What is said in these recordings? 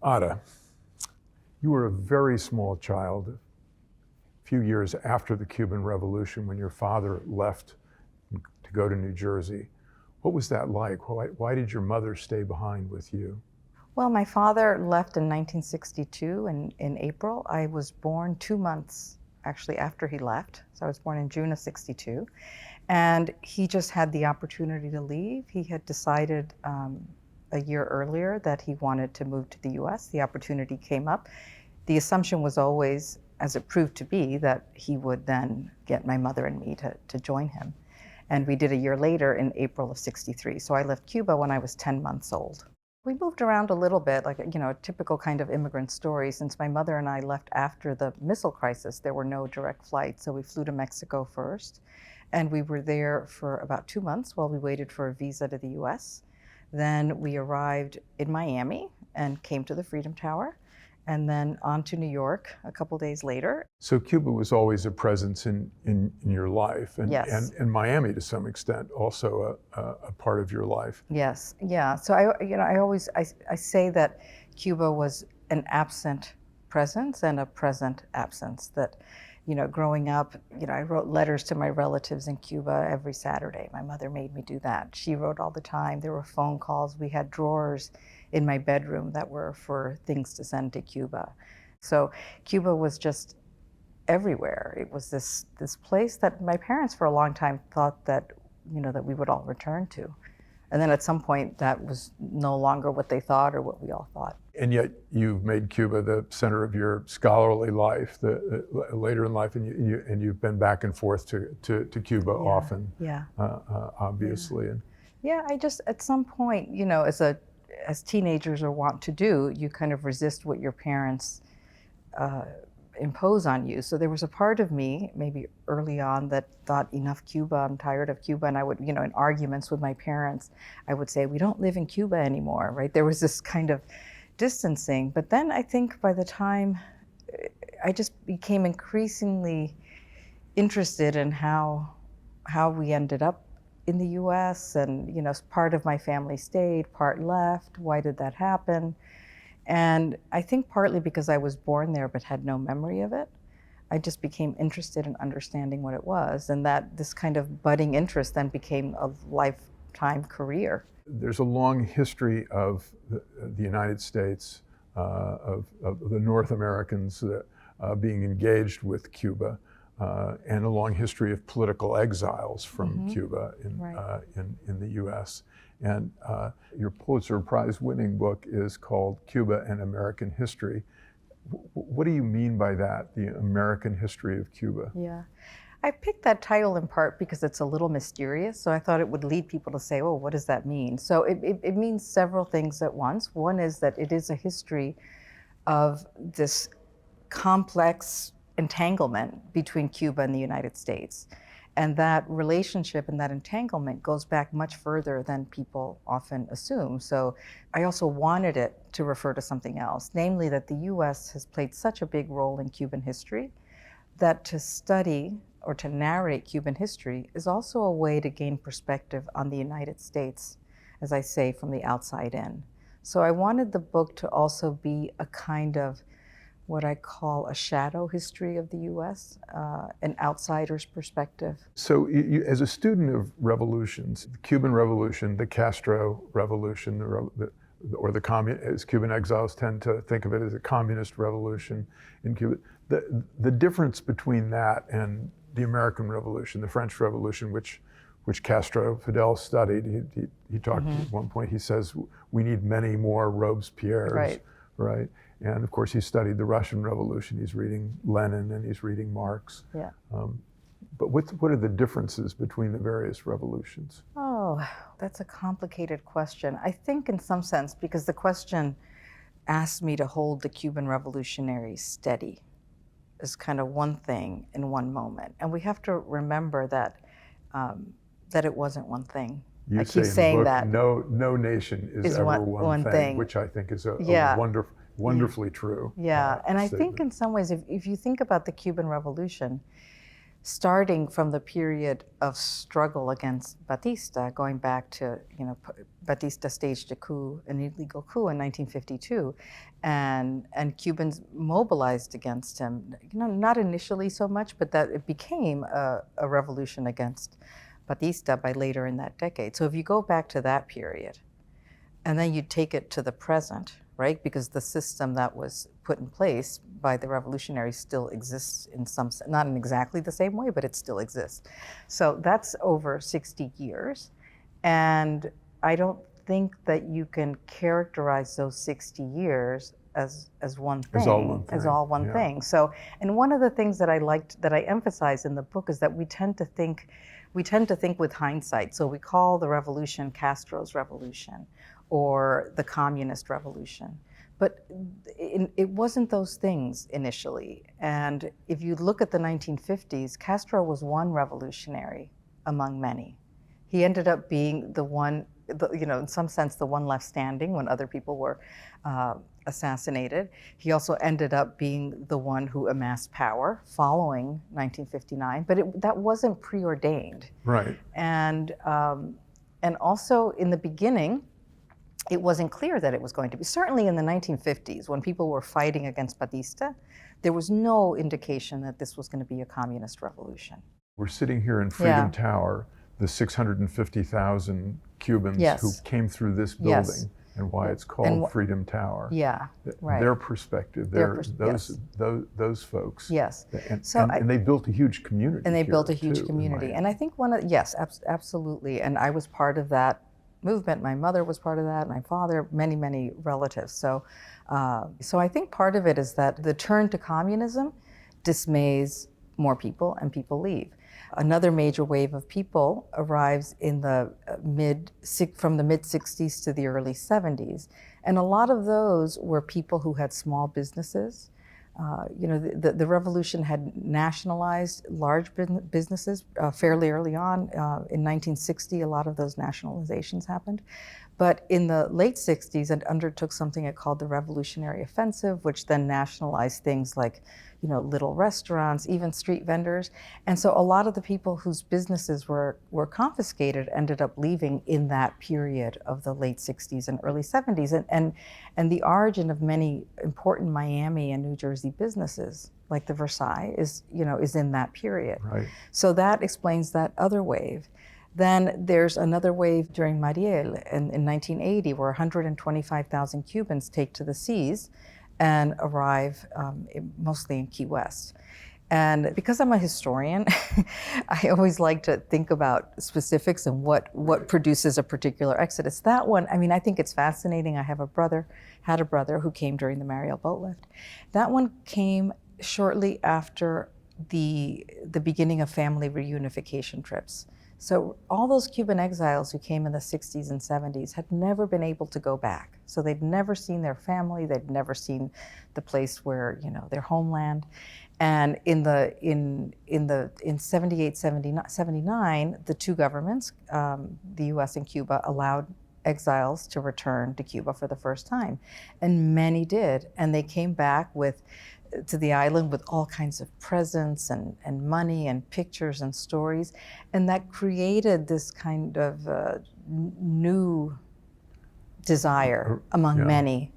Ada, you were a very small child, a few years after the Cuban Revolution when your father left to go to New Jersey. What was that like? Why did your mother stay behind with you? Well, my father left in 1962 in April. I was born 2 months actually after he left. So I was born in June of 62. And he just had the opportunity to leave. He had decided a year earlier that he wanted to move to the US. The opportunity came up. The assumption was always, as it proved to be, that he would then get my mother and me to join him. And we did a year later in April of 63. So I left Cuba when I was 10 months old. We moved around a little bit, like, a typical kind of immigrant story. Since my mother and I left after the missile crisis, there were no direct flights. So we flew to Mexico first. And we were there for about 2 months while we waited for a visa to the US. Then we arrived in Miami and came to the Freedom Tower, and then on to New York a couple days later. So Cuba was always a presence in your life, and, Yes. and Miami to some extent also a part of your life. Yes, yeah. So I say that Cuba was an absent presence and a present absence. That, growing up, I wrote letters to my relatives in Cuba every Saturday. My mother made me do that. She wrote all the time. There were phone calls. We had drawers in my bedroom that were for things to send to Cuba. So Cuba was just everywhere. It was this place that my parents for a long time thought that, that we would all return to. And then at some point that was no longer what they thought or what we all thought. And yet you've made Cuba the center of your scholarly life later in life, and you've been back and forth to Cuba often. Yeah. Obviously. Yeah. And yeah, I just, at some point, as teenagers are wont to do, you kind of resist what your parents impose on you. So there was a part of me, maybe early on, that thought, enough Cuba, I'm tired of Cuba. And I would, in arguments with my parents, I would say, we don't live in Cuba anymore, right? There was this kind of distancing. But then I think by the time I just became increasingly interested in how we ended up in the US, and, part of my family stayed, part left. Why did that happen? And I think partly because I was born there but had no memory of it, I just became interested in understanding what it was, and that this kind of budding interest then became a lifetime career. there's a long history of the United States, of the North Americans being engaged with Cuba, and a long history of political exiles from Cuba in the U.S. And your Pulitzer Prize winning book is called Cuba and American History. What do you mean by that, the American history of Cuba? Yeah. I picked that title in part because it's a little mysterious, so I thought it would lead people to say, oh, what does that mean? So it means several things at once. One is that it is a history of this complex entanglement between Cuba and the United States. And that relationship and that entanglement goes back much further than people often assume. So I also wanted it to refer to something else, namely that the US has played such a big role in Cuban history that to study or to narrate Cuban history is also a way to gain perspective on the United States, as I say, from the outside in. So I wanted the book to also be a kind of what I call a shadow history of the US, an outsider's perspective. So you, as a student of revolutions, the Cuban Revolution, the Castro Revolution, or as Cuban exiles tend to think of it, as a communist revolution in Cuba, the difference between that and the American Revolution, the French Revolution, which Fidel studied, he talked at one point, he says, we need many more Robespierres, right? And of course, he studied the Russian Revolution. He's reading Lenin and he's reading Marx. Yeah. But what are the differences between the various revolutions? Oh, that's a complicated question. I think in some sense, because the question asked me to hold the Cuban revolutionaries steady as kind of one thing in one moment. And we have to remember that that it wasn't one thing. You like say he's in saying the book, that no nation is ever one thing, which I think is a wonderfully true. Yeah, and I statement. think in some ways, if you think about the Cuban Revolution, starting from the period of struggle against Batista, going back to, Batista staged a coup, an illegal coup in 1952, and Cubans mobilized against him. Not initially so much, but that it became a revolution against Batista by later in that decade. So if you go back to that period, and then you take it to the present, right? Because the system that was put in place by the revolutionaries still exists in some, not in exactly the same way, but it still exists. So that's over 60 years. And I don't think that you can characterize those 60 years as one thing. As all one thing. As all one thing. So, and one of the things that I liked, that I emphasize in the book, is that we tend to think with hindsight. So we call the revolution Castro's revolution, or the communist revolution. But it wasn't those things initially. And if you look at the 1950s, Castro was one revolutionary among many. He ended up being the one, in some sense, the one left standing when other people were assassinated. He also ended up being the one who amassed power following 1959, but that wasn't preordained. Right. And also in the beginning, it wasn't clear that it was going to be. Certainly in the 1950s, when people were fighting against Batista, there was no indication that this was going to be a communist revolution. We're sitting here in Freedom Tower, the 650,000 Cubans who came through this building, and why it's called Freedom Tower. Yeah, right. Their perspective, those folks. Yes. And they built a huge community. And they built a huge community. And I think absolutely. And I was part of that movement. My mother was part of that, my father, many relatives. So I think part of it is that the turn to communism dismays more people, and people leave. Another major wave of people arrives in the from the mid-60s to the early 70s. And a lot of those were people who had small businesses. The revolution had nationalized large businesses fairly early on. In 1960, a lot of those nationalizations happened. But in the late 60s, it undertook something it called the Revolutionary Offensive, which then nationalized things like, little restaurants, even street vendors. And so a lot of the people whose businesses were confiscated ended up leaving in that period of the late 60s and early 70s. And the origin of many important Miami and New Jersey businesses, like the Versailles, is in that period. Right. So that explains that other wave. Then there's another wave during Mariel in 1980, where 125,000 Cubans take to the seas and arrive mostly in Key West. And because I'm a historian, I always like to think about specifics and what produces a particular exodus. That one, I think it's fascinating. I had a brother who came during the Mariel boat lift. That one came shortly after the beginning of family reunification trips. So all those Cuban exiles who came in the 60s and 70s had never been able to go back. So they'd never seen their family, they'd never seen the place where, their homeland. And in 78, 79, the two governments, the US and Cuba, allowed exiles to return to Cuba for the first time. And many did. And they came back to the island with all kinds of presents and money and pictures and stories. And that created this kind of new desire among many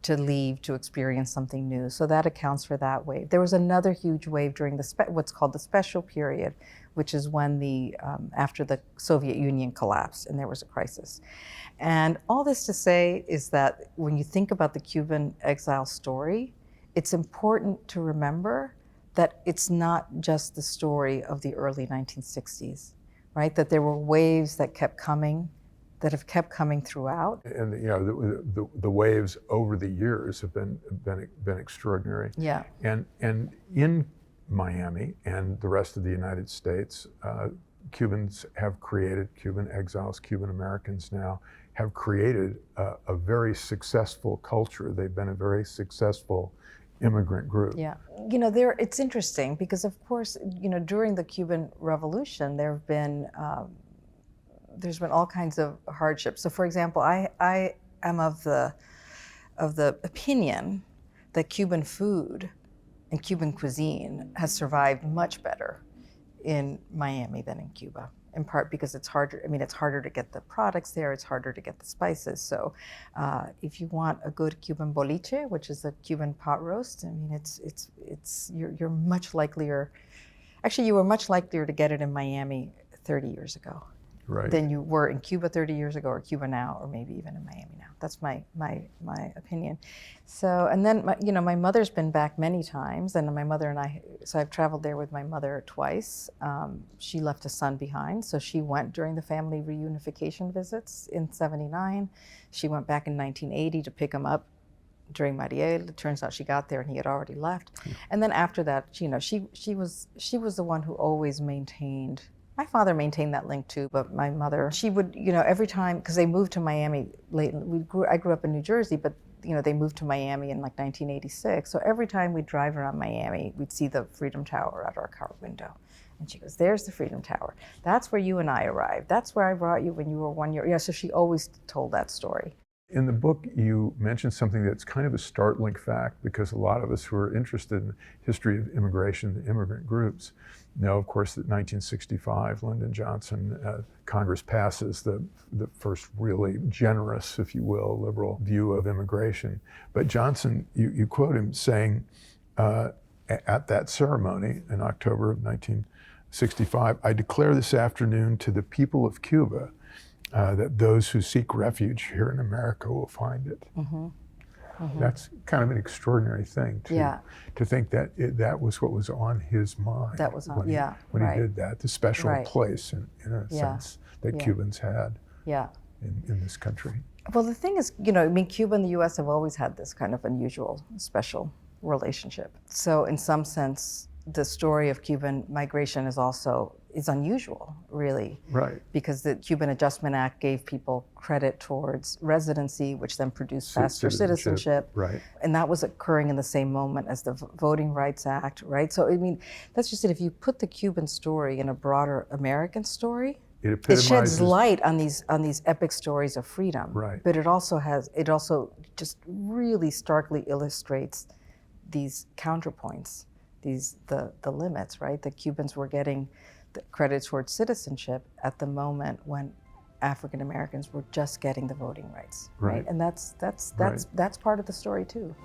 to leave, to experience something new. So that accounts for that wave. There was another huge wave during what's called the special period, which is when after the Soviet Union collapsed and there was a crisis. And all this to say is that when you think about the Cuban exile story, it's important to remember that it's not just the story of the early 1960s, right? That there were waves that have kept coming throughout. And the waves over the years have been extraordinary. Yeah. And in Miami and the rest of the United States, Cuban exiles, Cuban Americans now have created a very successful culture. They've been a very successful immigrant group. Yeah, it's interesting because, of course, during the Cuban Revolution, there's been all kinds of hardships. So, for example, I am of the opinion that Cuban food and Cuban cuisine has survived much better in Miami than in Cuba, in part because it's harder. I mean, it's harder to get the products there. It's harder to get the spices. So, if you want a good Cuban boliche, which is a Cuban pot roast, I mean, you're much likelier. Actually, you were much likelier to get it in Miami 30 years ago Right. than you were in Cuba 30 years ago, or Cuba now, or maybe even in Miami now. That's my opinion. So, and then my mother's been back many times, and my mother and I. So I've traveled there with my mother twice. She left a son behind, so she went during the family reunification visits in '79. She went back in 1980 to pick him up during Mariel. It turns out she got there and he had already left. And then after that, she was the one who always maintained. My father maintained that link too, but my mother, she would, every time, because they moved to Miami late. I grew up in New Jersey, but they moved to Miami in like 1986. So every time we'd drive around Miami, we'd see the Freedom Tower out our car window. And she goes, "There's the Freedom Tower. That's where you and I arrived. That's where I brought you when you were 1 year." Yeah, so she always told that story. In the book, you mentioned something that's kind of a startling fact, because a lot of us who are interested in the history of immigration, the immigrant groups, know, of course, that 1965, Lyndon Johnson, Congress passes the first really generous, if you will, liberal view of immigration. But Johnson, you quote him saying at that ceremony in October of 1965, "I declare this afternoon to the people of Cuba that those who seek refuge here in America will find it." Mm-hmm. Mm-hmm. That's kind of an extraordinary thing to think that that was what was on his mind. That was on, when he did that, the special place in a sense that Cubans had in this country. Well, the thing is, Cuba and the U.S. have always had this kind of unusual, special relationship. So in some sense, the story of Cuban migration is unusual, really. Right. Because the Cuban Adjustment Act gave people credit towards residency, which then produced faster citizenship. Right. And that was occurring in the same moment as the Voting Rights Act, right? So, I mean, that's just it. If you put the Cuban story in a broader American story, it sheds light on these epic stories of freedom. Right. But it also just really starkly illustrates these counterpoints, the limits, right? The Cubans were getting the credit towards citizenship at the moment when African Americans were just getting the voting rights, right? And that's part of the story too.